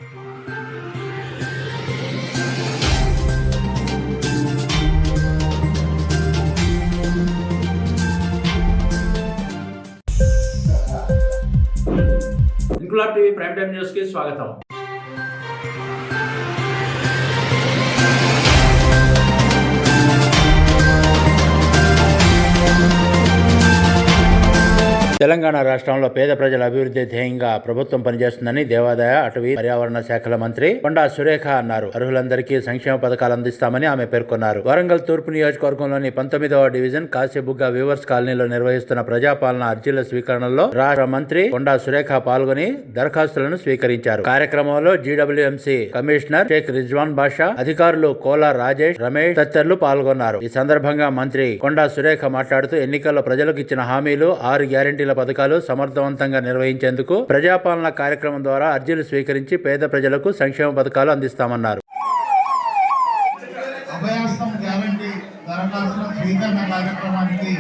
Inquilab TV prime time news కి స్వాగతం. తెలంగాణ రాష్ట్రంలో పేద ప్రజల అభివృద్ధి ధ్యేయంగా ప్రభుత్వం పనిచేస్తుందని దేవాదాయ, అటవీ, పర్యావరణ శాఖల మంత్రి కొండా సురేఖ అన్నారు. అర్హులందరికీ సంక్షేమ పథకాలు అందిస్తామని ఆమె పేర్కొన్నారు. వరంగల్ తూర్పు నియోజకవర్గంలోని 19వ డివిజన్ కాశీబుగ్గ వ్యూవర్స్ కాలనీలో నిర్వహిస్తున్న ప్రజాపాలన అర్జీల స్వీకరణలో రాష్ట్ర మంత్రి కొండా సురేఖ పాల్గొని దరఖాస్తులను స్వీకరించారు. కార్యక్రమంలో జీడబ్ల్యూఎంసీ కమిషనర్ షేక్ రిజ్వాన్ బాషా, అధికారులు కోలా రాజేష్, రమేష్ తదితరులు పాల్గొన్నారు. ఈ సందర్భంగా మంత్రి కొండా సురేఖ మాట్లాడుతూ ఎన్నికల్లో ప్రజలకు ఇచ్చిన హామీలు, 6 గ్యారెంటీల పథకాలు సమర్థవంతంగా నిర్వహించేందుకు ప్రజాపాలన కార్యక్రమం ద్వారా అర్జీలు స్వీకరించి పేద ప్రజలకు సంక్షేమ పథకాలు అందిస్తామన్నారు. అభయాస్తం గ్యారంటీ దరఖాస్తుల స్వీకరణ కార్యక్రమానికి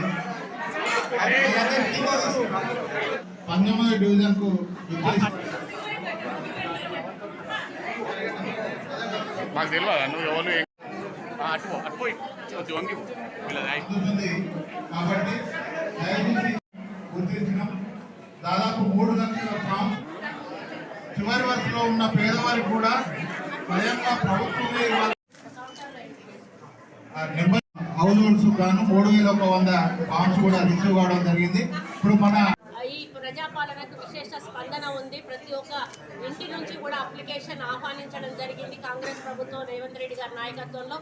19వ డివిజన్కు మాకు తెలియదా నువ్వు ఎవరు కాబట్టి గుర్తించడం దాదాపు 3 లక్షల ఫామ్ చివరి వరుసలో ఉన్న పేదవారికి కూడా స్వయంగా ప్రభుత్వమే హౌస్ హోల్డ్స్ గాను 3100 ఫామ్స్ కూడా రిసీవ్ కావడం జరిగింది. ఇప్పుడు మన ఈ ప్రజాపాలనకు విశేష స్పందన ఉంది. ప్రతి ఒక్క ఇంటి నుంచి కూడా అప్లికేషన్ ఆహ్వానించడం జరిగింది. కాంగ్రెస్ ప్రభుత్వం రేవంత్ రెడ్డి గారి నాయకత్వంలో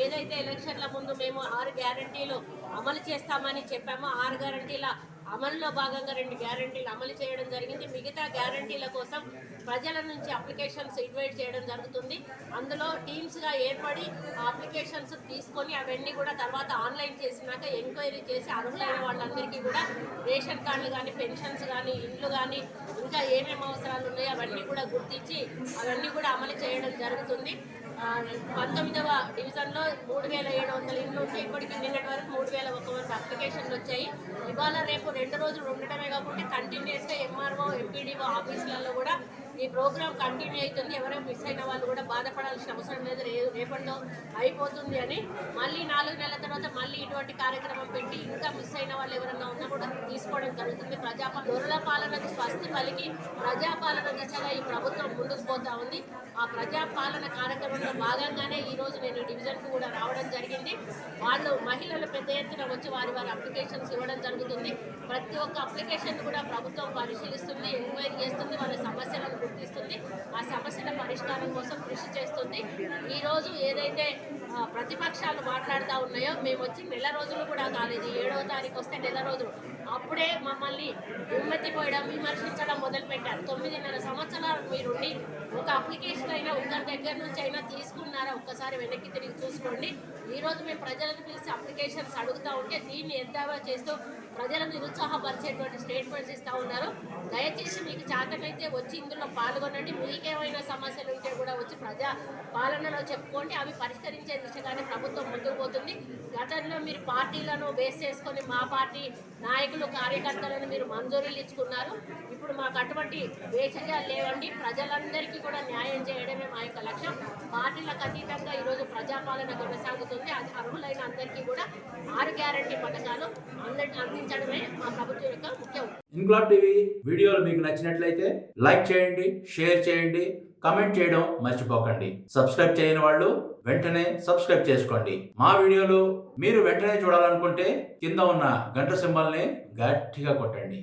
ఏదైతే ఎలక్షన్ల ముందు మేము 6 గ్యారంటీలు అమలు చేస్తామని చెప్పామో 6 గ్యారంటీల అమలులో భాగంగా 2 గ్యారంటీలు అమలు చేయడం జరిగింది. మిగతా గ్యారంటీల కోసం ప్రజల నుంచి అప్లికేషన్స్ ఇన్వైట్ చేయడం జరుగుతుంది. అందులో టీమ్స్గా ఏర్పడి అప్లికేషన్స్ తీసుకొని అవన్నీ కూడా తర్వాత ఆన్లైన్ చేసినాక ఎంక్వైరీ చేసి అర్హులైన వాళ్ళందరికీ కూడా రేషన్ కార్డులు కానీ, పెన్షన్స్ కానీ, ఇండ్లు కానీ, ఇంకా ఏమేమి అవసరాలు ఉన్నాయో అవన్నీ కూడా గుర్తించి అవన్నీ కూడా అమలు చేయడం జరుగుతుంది. 19వ డివిజన్లో 3700 ఇండ్లు ఉంటే ఇప్పటికి నిన్నటి వరకు 3100 అప్లికేషన్లు వచ్చాయి. ఇవాళ రేపు 2 రోజులు ఉండటమే కాకుండా కంటిన్యూస్గా ఎంఆర్ఓ, ఎంపీడీఓ ఆఫీసులలో కూడా ఈ ప్రోగ్రామ్ కంటిన్యూ అవుతుంది. ఎవరైనా మిస్ అయిన వాళ్ళు కూడా బాధపడాల్సిన అవసరం లేదు. రేపటిలో అయిపోతుంది అని మళ్ళీ 4 నెలల తర్వాత మళ్ళీ ఇటువంటి కార్యక్రమం పెట్టి ఇంకా మిస్ అయిన వాళ్ళు ఎవరైనా ఉన్నా కూడా తీసుకోవడం జరుగుతుంది. దొరల పాలనకు స్వస్తి పలికి ప్రజాపాలన దిశగా ఈ ప్రభుత్వం ముందుకు పోతా ఉంది. ఆ ప్రజాపాలన కార్యక్రమంలో భాగంగానే ఈరోజు నేను డివిజన్కు కూడా రావడం జరిగింది. వాళ్ళు మహిళలు పెద్ద ఎత్తున వచ్చి వారి అప్లికేషన్స్ ఇవ్వడం జరుగుతుంది. ప్రతి ఒక్క అప్లికేషన్ కూడా ప్రభుత్వం పరిశీలిస్తుంది, ఎంక్వైరీ చేస్తుంది, వాళ్ళ సమస్యలను గుర్తిస్తుంది, ఆ సమస్యల పరిష్కారం కోసం కృషి చేస్తుంది. ఈరోజు ఏదైతే ప్రతిపక్షాలు మాట్లాడుతూ ఉన్నాయో మేము వచ్చి నెల రోజులు కూడా కాలేదు. 7వ తారీఖు వస్తే నెల రోజులు అప్పుడే మమ్మల్ని ఉమ్మెత్తిపోయడం, విమర్శించడం మొదలుపెట్టారు. 9.5 సంవత్సరాలు మీరుండి ఒక అప్లికేషన్ అయినా ఒకరి దగ్గర నుంచి అయినా తీసుకున్నారా ఒక్కసారి వెనక్కి తిరిగి చూసుకోండి. ఈరోజు మేము ప్రజలను పిలిచి అప్లికేషన్స్ అడుగుతూ ఉంటే దీన్ని ఎంతగా చేస్తూ ప్రజలను నిరుత్సాహపరిచేటువంటి స్టేట్మెంట్స్ ఇస్తూ ఉన్నారు. దయచేసి మీకు చేతనైతే వచ్చి ఇందులో పాల్గొనండి. మీకేమైనా సమస్యలు ఉంటే కూడా వచ్చి ప్రజా పాలనలో చెప్పుకోండి. అవి పరిష్కరించే దిశగానే ప్రభుత్వం ముందుకు పోతుంది. గతంలో మీరు పార్టీలను బేస్ చేసుకొని మా పార్టీ నాయకులు, కార్యకర్తలను మీరు మంజూరీలు ఇచ్చుకున్నారు. ఇప్పుడు మాకు అటువంటి వేషజాలు లేవండి. ప్రజలందరికీ కూడా న్యాయం చేయడమే మా యొక్క లక్ష్యం. పార్టీలకు అతీతంగా ఈరోజు ప్రజాపాలన కొనసాగుతుంది. అది అర్హులైన అందరికీ కూడా 6 గ్యారంటీ పథకాలు అందించడమే మా ప్రభుత్వం యొక్క ముఖ్యం. ఇంక్లాబ్ టీవీ వీడియోలు మీకు నచ్చినట్లయితే లైక్ చేయండి, షేర్ చేయండి, కమెంట్ చేయడం మర్చిపోకండి. సబ్స్క్రైబ్ చేయని వాళ్ళు వెంటనే సబ్స్క్రైబ్ చేసుకోండి. మా వీడియోలు మీరు వెంటనే చూడాలనుకుంటే కింద ఉన్న గంట సింబల్ని గట్టిగా కొట్టండి.